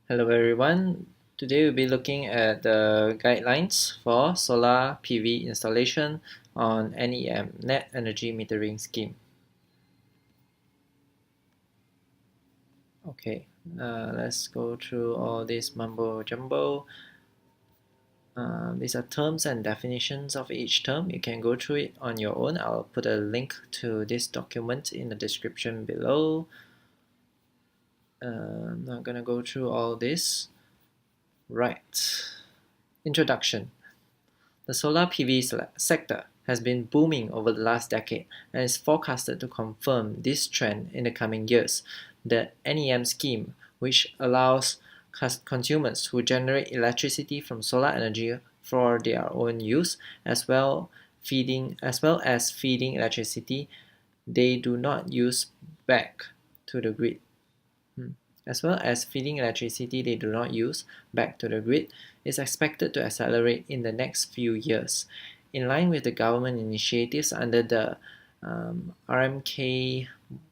Hello everyone. Today we'll be looking at the guidelines for solar PV installation on NEM, Net Energy Metering Scheme. Okay, let's go through all this mumbo jumbo. These are terms and definitions of each term. You can go through it on your own. I'll put a link to this document in the description below. I'm not gonna go through all this. Right. Introduction. The solar PV sector has been booming over the last decade and is forecasted to confirm this trend in the coming years. The NEM scheme, which allows consumers who generate electricity from solar energy for their own use, as well as feeding electricity they do not use back to the grid. As well as feeding electricity they do not use back to the grid, is expected to accelerate in the next few years, in line with the government initiatives under the RMK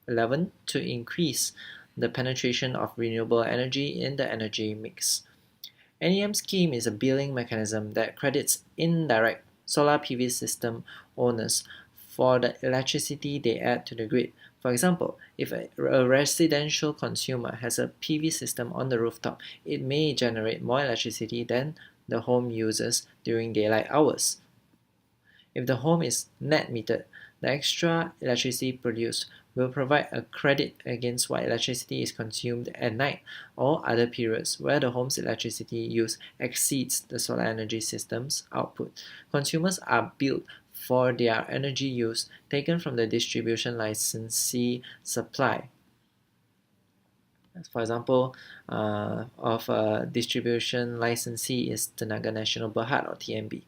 11 to increase the penetration of renewable energy in the energy mix. NEM scheme is a billing mechanism that credits indirect solar PV system owners for the electricity they add to the grid. For example, if a residential consumer has a PV system on the rooftop, it may generate more electricity than the home uses during daylight hours. If the home is net metered, the extra electricity produced will provide a credit against what electricity is consumed at night or other periods where the home's electricity use exceeds the solar energy system's output. Consumers are billed for their energy use taken from the distribution licensee supply. For example, of a distribution licensee is Tenaga Nasional Berhad or TNB,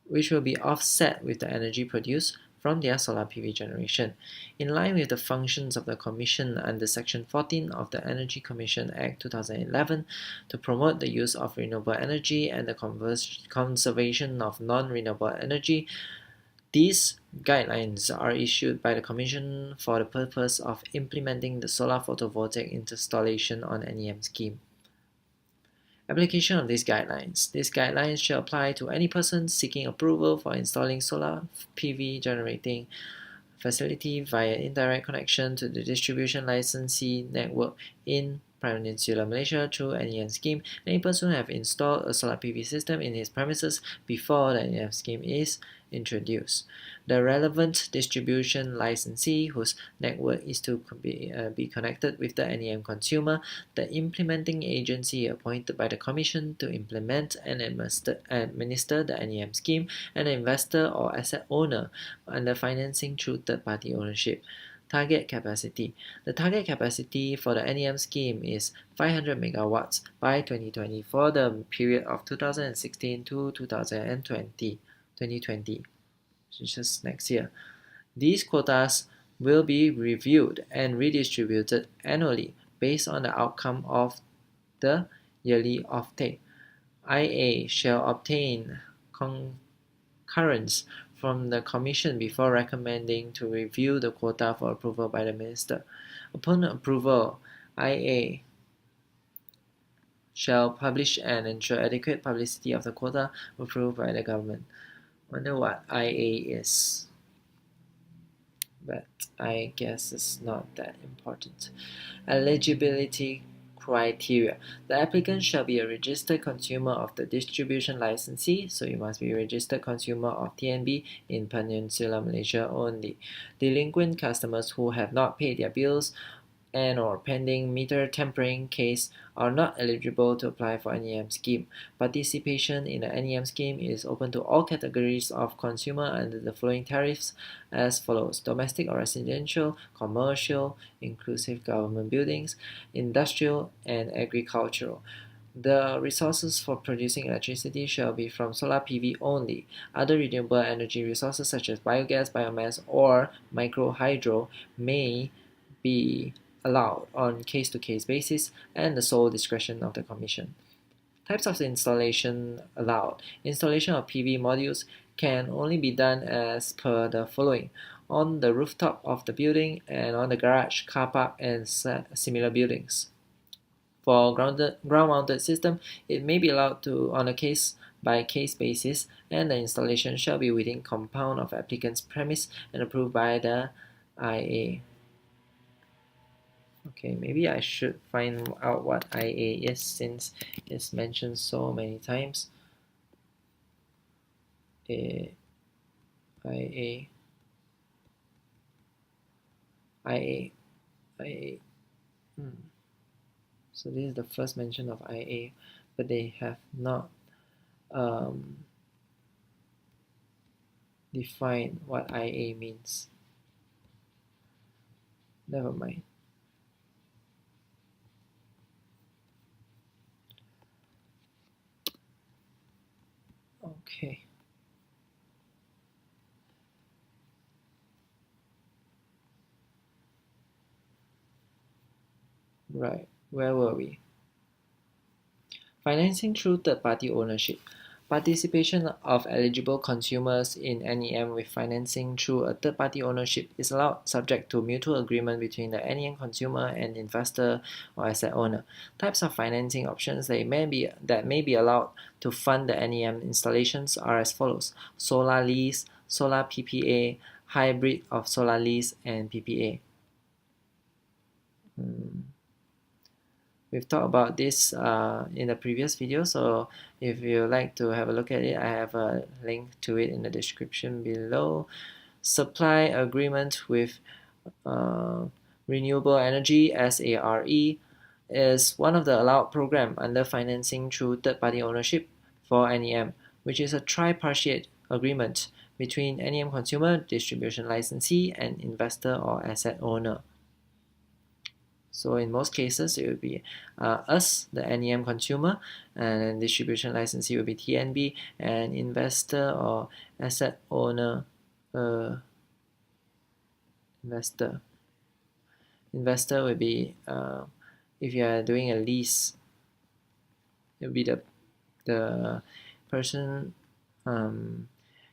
which will be offset with the energy produced from their solar PV generation. In line with the functions of the Commission under Section 14 of the Energy Commission Act 2011 to promote the use of renewable energy and the conservation of non-renewable energy, these guidelines are issued by the Commission for the purpose of implementing the solar photovoltaic installation on NEM scheme. Application of these guidelines. These guidelines shall apply to any person seeking approval for installing solar PV generating facility via indirect connection to the distribution licensee network in Peninsular Malaysia through NEM scheme. Any person who have installed a solar PV system in his premises before the NEM scheme is introduced. The relevant distribution licensee whose network is to be connected with the NEM consumer, the implementing agency appointed by the Commission to implement and administer the NEM scheme, and the investor or asset owner under financing through third-party ownership. Target capacity. The target capacity for the NEM scheme is 500 megawatts by 2020 for the period of 2016 to 2020, which is next year. These quotas will be reviewed and redistributed annually based on the outcome of the yearly offtake. IA shall obtain concurrence from the Commission before recommending to review the quota for approval by the Minister. Upon approval, IA shall publish and ensure adequate publicity of the quota approved by the government. Wonder what IA is, but I guess it's not that important. Eligibility criteria. The applicant shall be a registered consumer of the distribution licensee, so you must be a registered consumer of TNB in Peninsular Malaysia only. Delinquent customers who have not paid their bills and or pending meter tampering case are not eligible to apply for NEM scheme. Participation in the NEM scheme is open to all categories of consumer under the following tariffs as follows: domestic or residential, commercial, inclusive government buildings, industrial, and agricultural. The resources for producing electricity shall be from solar PV only. Other renewable energy resources such as biogas, biomass, or microhydro may be allowed on case-to-case basis and the sole discretion of the Commission. Types of installation allowed. Installation of PV modules can only be done as per the following: on the rooftop of the building and on the garage, car park, and similar buildings. For ground-mounted system, it may be allowed to on a case-by-case basis, and the installation shall be within compound of applicant's premise and approved by the IA. Okay, maybe I should find out what IA is since it's mentioned so many times. IA. So this is the first mention of IA, but they have not defined what IA means. Never mind. Okay. Right, where were we? Financing through third-party ownership. Participation of eligible consumers in NEM with financing through a third-party ownership is allowed subject to mutual agreement between the NEM consumer and investor or asset owner. Types of financing options that may be allowed to fund the NEM installations are as follows: solar lease, solar PPA, hybrid of solar lease, and PPA. We've talked about this in the previous video, so if you'd like to have a look at it, I have a link to it in the description below. Supply agreement with renewable energy, SARE, is one of the allowed program under financing through third-party ownership for NEM, which is a tripartite agreement between NEM consumer, distribution licensee, and investor or asset owner. So in most cases, it will be us, the NEM consumer, and distribution licensee will be TNB, and investor or asset owner, investor will be, if you are doing a lease, it will be the person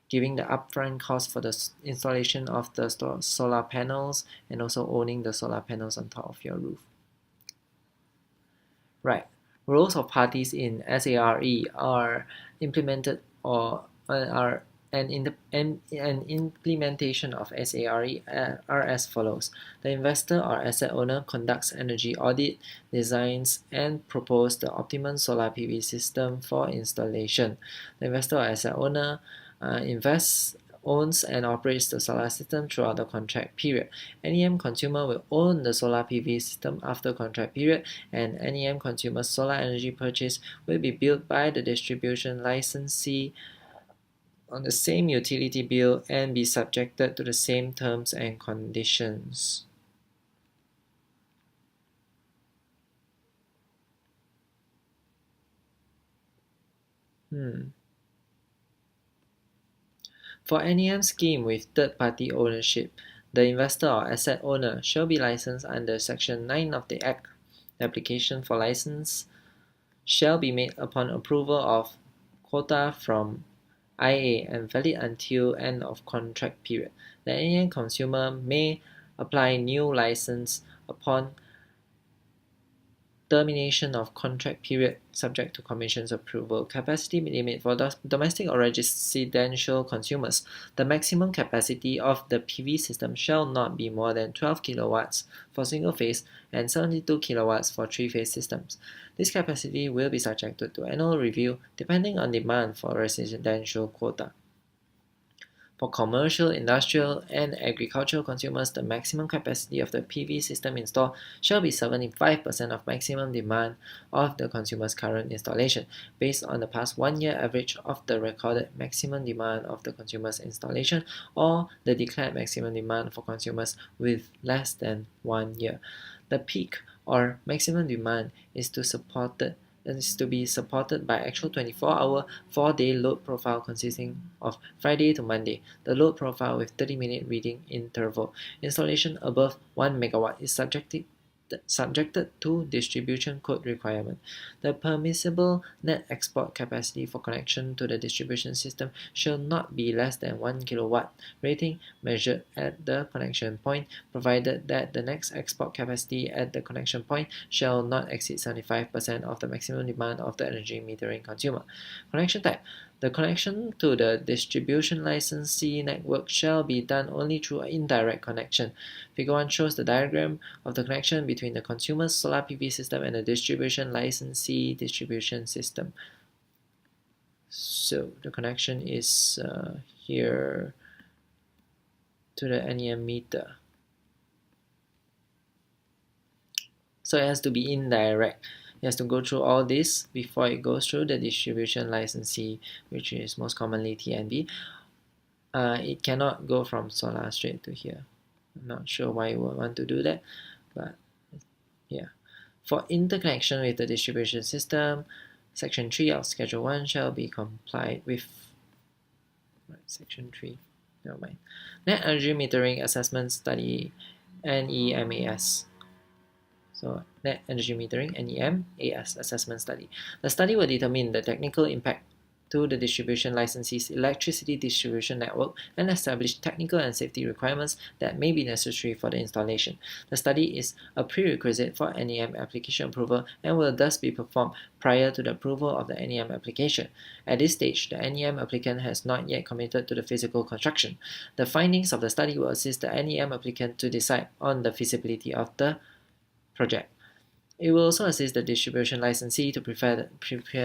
giving the upfront cost for the installation of the solar panels and also owning the solar panels on top of your roof. Right. Roles of parties in SARE are implemented or an implementation of SARE are as follows. The investor or asset owner conducts energy audit, designs, and proposes the optimum solar PV system for installation. The investor or asset owner invests, owns, and operates the solar system throughout the contract period. NEM consumer will own the solar PV system after contract period, and NEM consumer's solar energy purchase will be billed by the distribution licensee on the same utility bill and be subjected to the same terms and conditions. For NEM scheme with third-party ownership, the investor or asset owner shall be licensed under Section 9 of the Act. The application for license shall be made upon approval of quota from IA and valid until end of contract period. The NEM consumer may apply new license upon termination of contract period subject to Commission's approval. Capacity limit for domestic or residential consumers. The maximum capacity of the PV system shall not be more than 12 kilowatts for single phase and 72 kilowatts for three-phase systems. This capacity will be subjected to annual review depending on demand for residential quota. For commercial, industrial, and agricultural consumers, the maximum capacity of the PV system installed shall be 75% of maximum demand of the consumer's current installation, based on the past 1 year average of the recorded maximum demand of the consumer's installation or the declared maximum demand for consumers with less than 1 year. The peak or maximum demand is to be supported by actual 24-hour, 4-day load profile consisting of Friday to Monday. The load profile with 30-minute reading interval. Installation above 1 megawatt is subjected to distribution code requirement. The permissible net export capacity for connection to the distribution system shall not be less than 1 kilowatt rating measured at the connection point, provided that the next export capacity at the connection point shall not exceed 75% of the maximum demand of the energy metering consumer. Connection type. The connection to the distribution licensee network shall be done only through an indirect connection. Figure 1 shows the diagram of the connection between the consumer's solar PV system and the distribution licensee distribution system. So the connection is here to the NEM meter. So it has to be indirect. It has to go through all this before it goes through the distribution licensee, which is most commonly TNB. It cannot go from solar straight to here. I'm not sure why you would want to do that, but yeah. For interconnection with the distribution system, Section 3 of Schedule 1 shall be complied with. Right, Section 3, never mind. Net Energy Metering Assessment Study, NEMAS. So Net Energy Metering, NEMAS Assessment Study. The study will determine the technical impact to the distribution licensee's electricity distribution network and establish technical and safety requirements that may be necessary for the installation. The study is a prerequisite for NEM application approval and will thus be performed prior to the approval of the NEM application. At this stage, the NEM applicant has not yet committed to the physical construction. The findings of the study will assist the NEM applicant to decide on the feasibility of the project. It will also assist the distribution licensee to prepare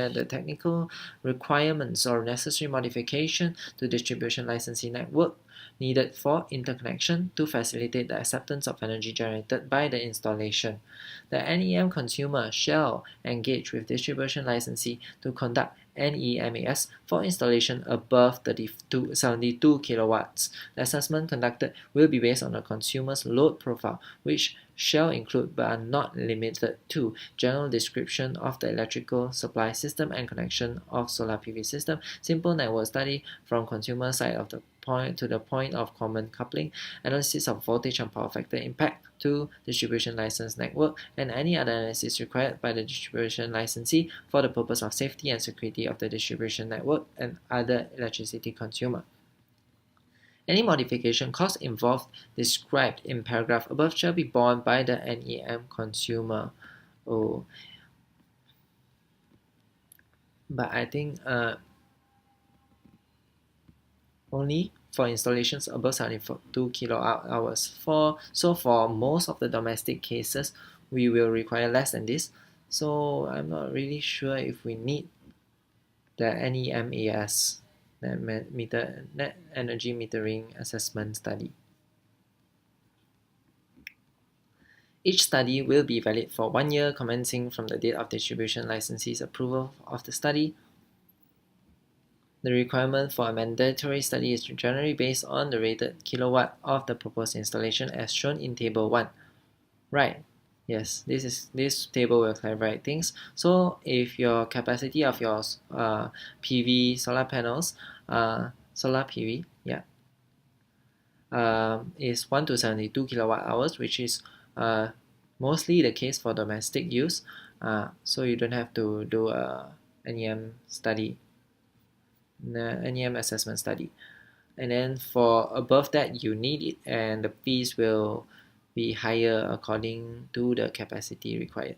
the technical requirements or necessary modification to distribution licensee network needed for interconnection to facilitate the acceptance of energy generated by the installation. The NEM consumer shall engage with distribution licensee to conduct NEMAS for installation above 72 kilowatts. The assessment conducted will be based on the consumer's load profile, which shall include but are not limited to general description of the electrical supply system and connection of solar PV system, simple network study from consumer side of the point to the point of common coupling, analysis of voltage and power factor impact to distribution license network, and any other analysis required by the distribution licensee for the purpose of safety and security of the distribution network and other electricity consumer. Any modification costs involved described in paragraph above shall be borne by the NEM consumer. But I think only for installations above 72 kilowatt hours. So for most of the domestic cases, we will require less than this. So I'm not really sure if we need the NEMAS, Net Energy Metering Assessment Study. Each study will be valid for 1 year commencing from the date of distribution licensee's approval of the study. The requirement for a mandatory study is generally based on the rated kilowatt of the proposed installation as shown in Table 1. Right, yes, this table will clarify things. So if your capacity of your PV solar panels, solar PV, is 1 to 72 kilowatt hours, which is mostly the case for domestic use. So you don't have to do a NEM study. NEM assessment study, and then for above that you need it, and the fees will be higher according to the capacity required.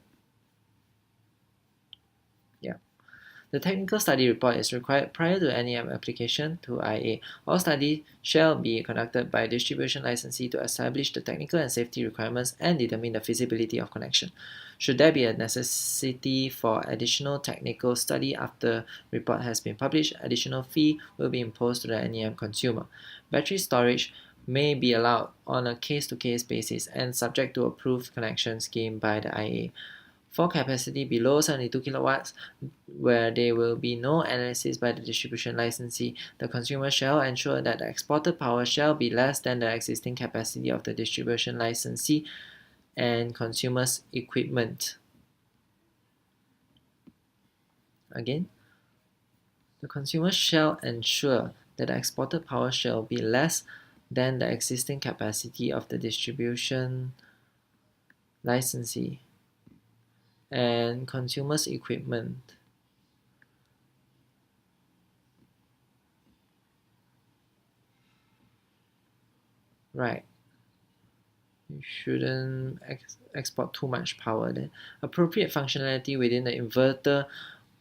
The technical study report is required prior to NEM application to IA. All studies shall be conducted by distribution licensee to establish the technical and safety requirements and determine the feasibility of connection. Should there be a necessity for additional technical study after report has been published, additional fee will be imposed to the NEM consumer. Battery storage may be allowed on a case-to-case basis and subject to approved connection scheme by the IA. For capacity below 72 kilowatts, where there will be no analysis by the distribution licensee, the consumer shall ensure that the exported power shall be less than the existing capacity of the distribution licensee and consumer's equipment. Again, the consumer shall ensure that the exported power shall be less than the existing capacity of the distribution licensee, and consumers equipment. Right. You shouldn't export too much power then. Appropriate functionality within the inverter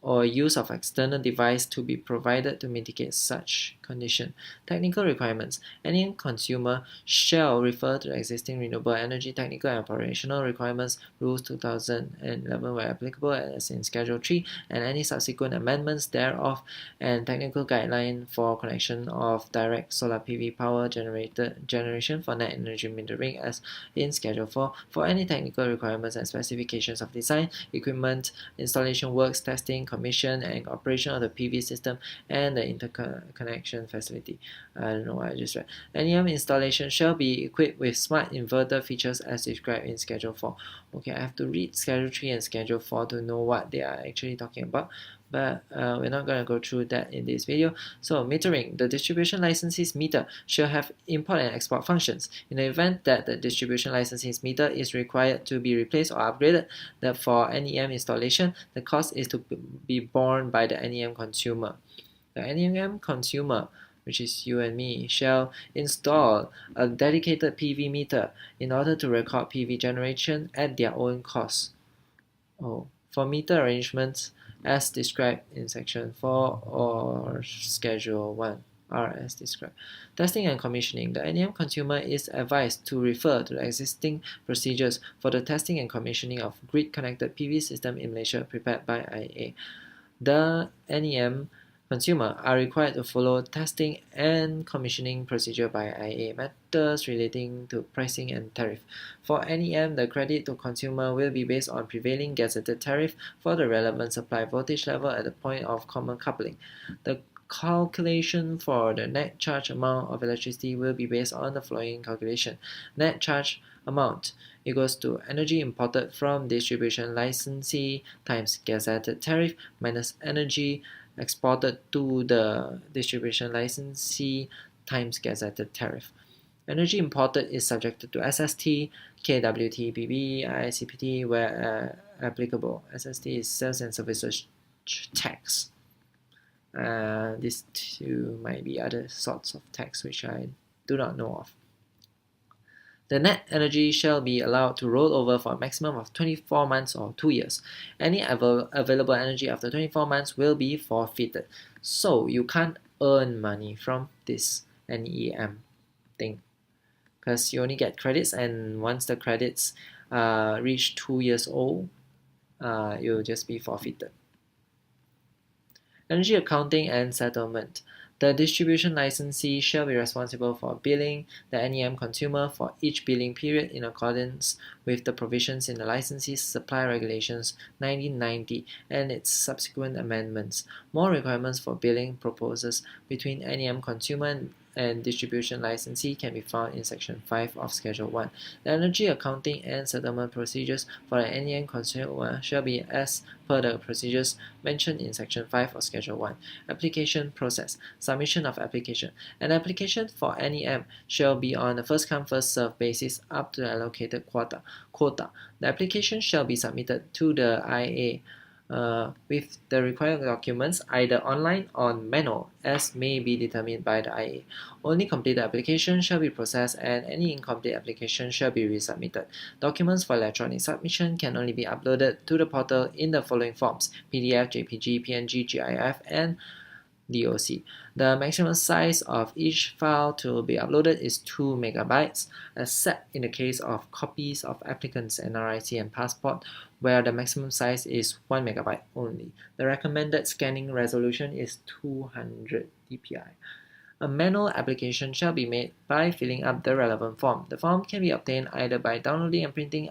or use of external device to be provided to mitigate such condition. Technical requirements. Any consumer shall refer to the existing renewable energy technical and operational requirements rules 2011 where applicable as in Schedule 3 and any subsequent amendments thereof and technical guideline for connection of direct solar PV power generation for net energy metering as in Schedule 4 for any technical requirements and specifications of design, equipment, installation works, testing, commission, and operation of the PV system and the interconnection facility. I don't know what I just read. NEM installation shall be equipped with smart inverter features as described in Schedule 4. Okay, I have to read Schedule 3 and Schedule 4 to know what they are actually talking about. But we're not going to go through that in this video. So metering, the distribution licensee's meter shall have import and export functions. In the event that the distribution licensee's meter is required to be replaced or upgraded, that for NEM installation, the cost is to be borne by the NEM consumer. The NEM consumer, which is you and me, shall install a dedicated PV meter in order to record PV generation at their own cost. For meter arrangements, as described in Section 4 or Schedule 1 are as described. Testing and commissioning. The NEM consumer is advised to refer to the existing procedures for the testing and commissioning of grid-connected PV system in Malaysia prepared by IEA. The NEM consumer are required to follow testing and commissioning procedure by IEA matters relating to pricing and tariff. For NEM, the credit to consumer will be based on prevailing gazetted tariff for the relevant supply voltage level at the point of common coupling. The calculation for the net charge amount of electricity will be based on the following calculation. Net charge amount equals to energy imported from distribution licensee times gazetted tariff minus energy exported to the distribution licensee times gazetted tariff. Energy imported is subjected to SST, KWT, BB, ICPT where applicable. SST is sales and services tax. These two might be other sorts of tax which I do not know of. The net energy shall be allowed to roll over for a maximum of 24 months or 2 years. Any available energy after 24 months will be forfeited. So you can't earn money from this NEM thing because you only get credits, and once the credits reach 2 years old, you'll just be forfeited. Energy accounting and settlement. The distribution licensee shall be responsible for billing the NEM consumer for each billing period in accordance with the provisions in the Licensee's Supply Regulations 1990 and its subsequent amendments. More requirements for billing proposals between NEM consumer and distribution licensee can be found in Section 5 of Schedule 1. The energy accounting and settlement procedures for the NEM consumer shall be as per the procedures mentioned in Section 5 of Schedule 1. Application process. Submission of application. An application for NEM shall be on a first-come, first-served basis up to the allocated quota. The application shall be submitted to the IA with the required documents either online or manual as may be determined by the IA. Only completed application shall be processed and any incomplete application shall be resubmitted. Documents for electronic submission can only be uploaded to the portal in the following forms: PDF, JPG, PNG, GIF, and DOC. The maximum size of each file to be uploaded is 2 MB, except in the case of copies of applicants' NRIC and passport, where the maximum size is 1 MB only. The recommended scanning resolution is 200 dpi. A manual application shall be made by filling up the relevant form. The form can be obtained either by downloading and printing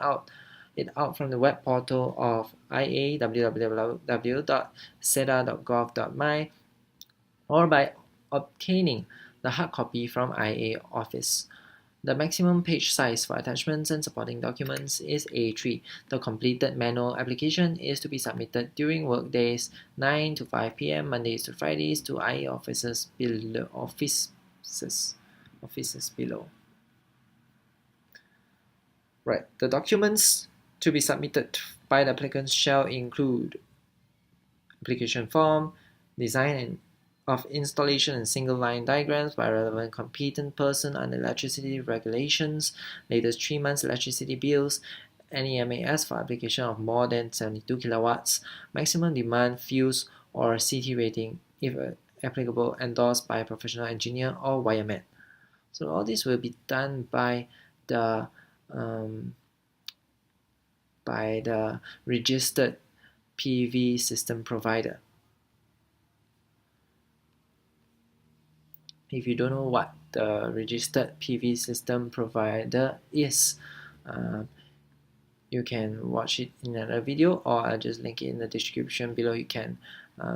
it out from the web portal of IA www.seda.gov.my or by obtaining the hard copy from IA office. The maximum page size for attachments and supporting documents is A3. The completed manual application is to be submitted during workdays 9 to 5 p.m. Mondays to Fridays to IA offices below. Right. The documents to be submitted by the applicants shall include application form, design of installation and single line diagrams by relevant competent person under electricity regulations, latest 3 months electricity bills, NEMAS for application of more than 72 kilowatts, maximum demand, fuse, or CT rating, if applicable, endorsed by a professional engineer or wireman. So all this will be done by the registered PV system provider. If you don't know what the registered PV system provider is, you can watch it in another video, or I'll just link it in the description below. You can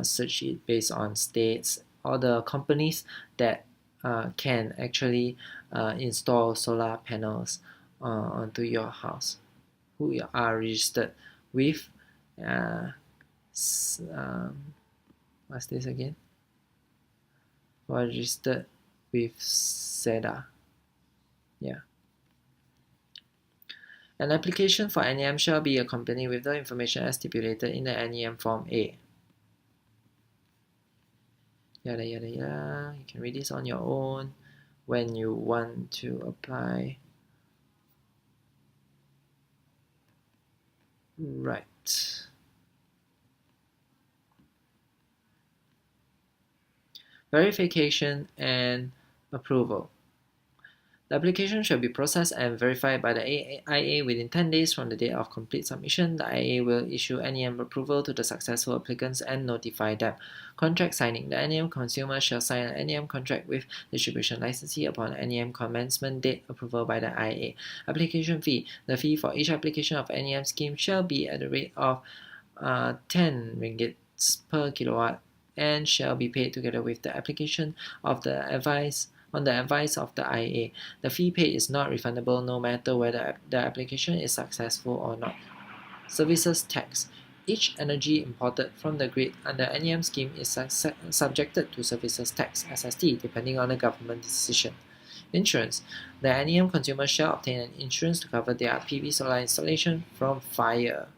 search it based on states or the companies that can actually install solar panels onto your house, who are registered with what's this again? Registered with SEDA. Yeah. An application for NEM shall be accompanied with the information as stipulated in the NEM Form A. Yada yada yada. You can read this on your own when you want to apply. Right. Verification and approval. The application shall be processed and verified by the IA within 10 days from the date of complete submission. The IA will issue NEM approval to the successful applicants and notify them. Contract signing. The NEM consumer shall sign an NEM contract with distribution licensee upon NEM commencement date approval by the IA. Application fee. The fee for each application of NEM scheme shall be at the rate of 10 ringgit per kilowatt and shall be paid together with the application of the advice of the IA. The fee paid is not refundable no matter whether the application is successful or not. Services tax. Each energy imported from the grid under NEM scheme is subjected to services tax (SST) depending on the government decision. Insurance. The NEM consumer shall obtain an insurance to cover their PV solar installation from fire.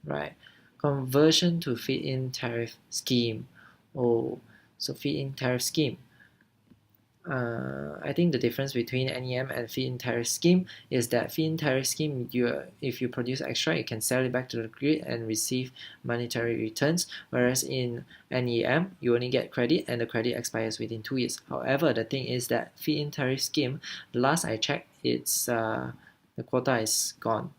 Right. Conversion to feed-in tariff scheme. So feed-in tariff scheme. I think the difference between NEM and feed-in tariff scheme is that feed-in tariff scheme, if you produce extra, you can sell it back to the grid and receive monetary returns, whereas in NEM, you only get credit and the credit expires within 2 years. However, the thing is that feed-in tariff scheme, the last I checked, it's the quota is gone.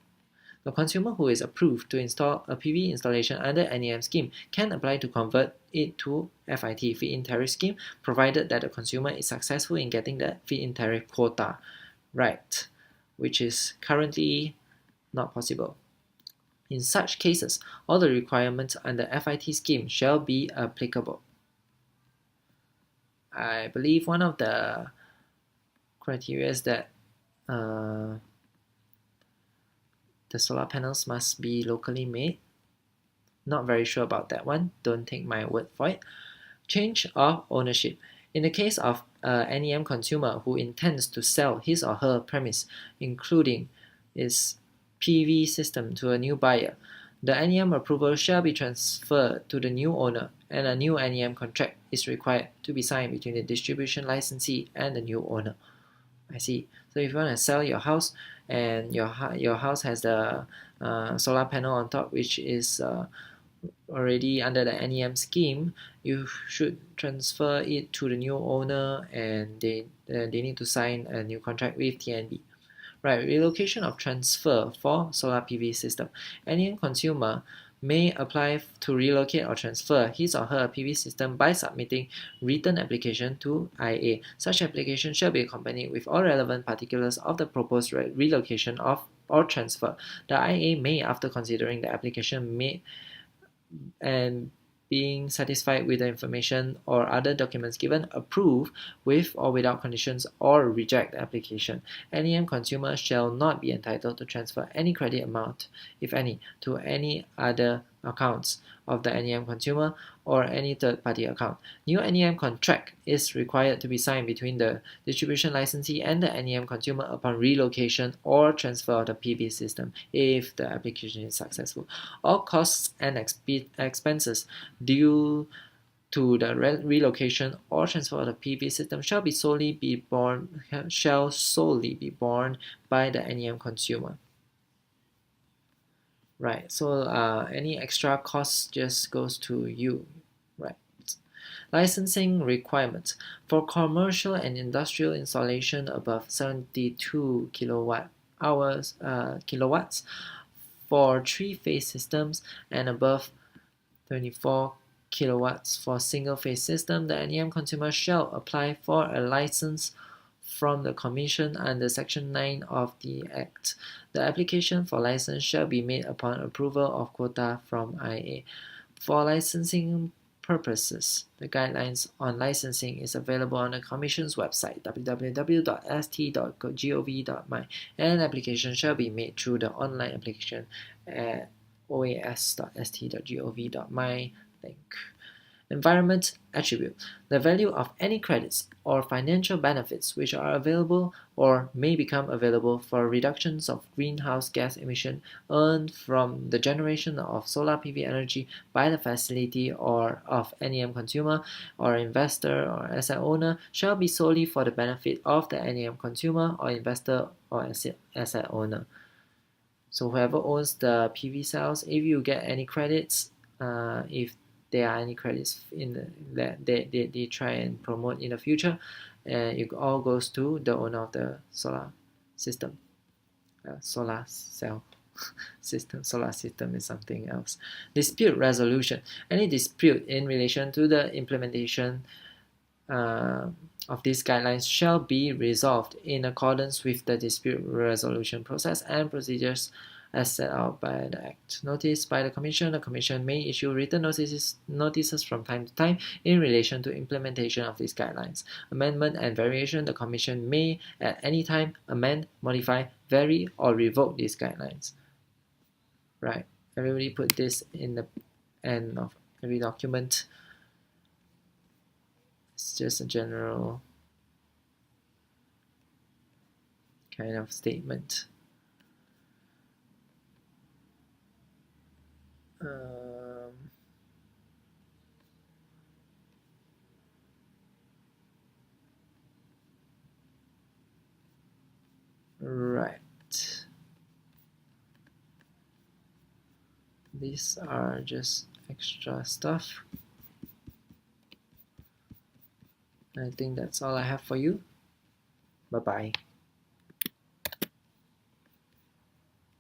The consumer who is approved to install a PV installation under NEM scheme can apply to convert it to FIT, feed-in tariff scheme, provided that the consumer is successful in getting the feed-in tariff quota, right, which is currently not possible. In such cases, all the requirements under FIT scheme shall be applicable. I believe one of the criteria is that the solar panels must be locally made. Not very sure about that one. Don't take my word for it. Change of ownership. In the case of an NEM consumer who intends to sell his or her premise, including its PV system, to a new buyer, the NEM approval shall be transferred to the new owner, and a new NEM contract is required to be signed between the distribution licensee and the new owner. I see. So if you want to sell your house and your house has the solar panel on top, which is already under the NEM scheme, you should transfer it to the new owner, and they need to sign a new contract with TNB. Right, relocation of transfer for solar PV system. Any consumer may apply to relocate or transfer his or her PV system by submitting written application to IA. Such application shall be accompanied with all relevant particulars of the proposed relocation or transfer. The IA may, after considering the application made and being satisfied with the information or other documents given, approve with or without conditions or reject the application. NEM consumer shall not be entitled to transfer any credit amount, if any, to any other accounts of the NEM consumer or any third-party account. New NEM contract is required to be signed between the distribution licensee and the NEM consumer upon relocation or transfer of the PV system if the application is successful. All costs and expenses due to the relocation or transfer of the PV system shall solely be borne by the NEM consumer. Right, so any extra costs just goes to you, right? Licensing requirements. For commercial and industrial installation above 72 kilowatts for three-phase systems and above 24 kilowatts for single-phase system, the NEM consumer shall apply for a license from the Commission under Section 9 of the Act. The application for license shall be made upon approval of quota from IA. For licensing purposes, the guidelines on licensing is available on the Commission's website www.st.gov.my, and application shall be made through the online application at oas.st.gov.my link. Environment attribute. The value of any credits or financial benefits which are available or may become available for reductions of greenhouse gas emission earned from the generation of solar PV energy by the facility or of NEM consumer or investor or asset owner shall be solely for the benefit of the NEM consumer or investor or asset owner. So whoever owns the PV cells, if you get any credits, if there are any credits that they try and promote in the future, and it all goes to the owner of the solar system. Solar cell system. Solar system is something else. Dispute resolution. Any dispute in relation to the implementation of these guidelines shall be resolved in accordance with the dispute resolution process and procedures as set out by the Act. Notice by the Commission may issue written notices from time to time in relation to implementation of these guidelines. Amendment and variation, the Commission may at any time amend, modify, vary, or revoke these guidelines. Right, everybody put this in the end of every document. It's just a general kind of statement. Right. These are just extra stuff. I think that's all I have for you. Bye-bye.